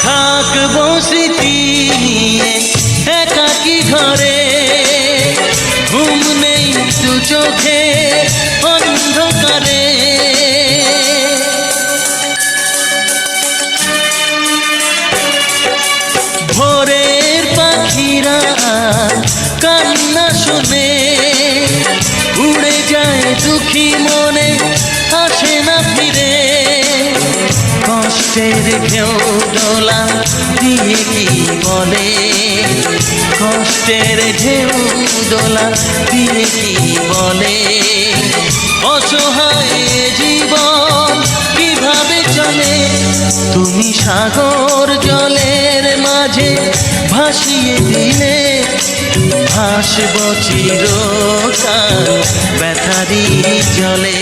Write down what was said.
থাকবো স্মৃতি নিয়ে একাকী ঘরে, ঘুম নেই দু চোখে অন্ধকারে। ভোরের পাখিরা কান্না শুনে উড়ে যায় দুঃখী মনে, আসে না ফিরে। কষ্টের ঢেউ দোলা দিয়ে কি বলে, কষ্টের ঢেউ দোলা দিয়ে কি বলে, অসহায় জীবন কিভাবে চলে। তুমি সাগর জলের মাঝে ভাসিয়ে দিলে, ভাসব চিরকাল ব্যথারি জলে।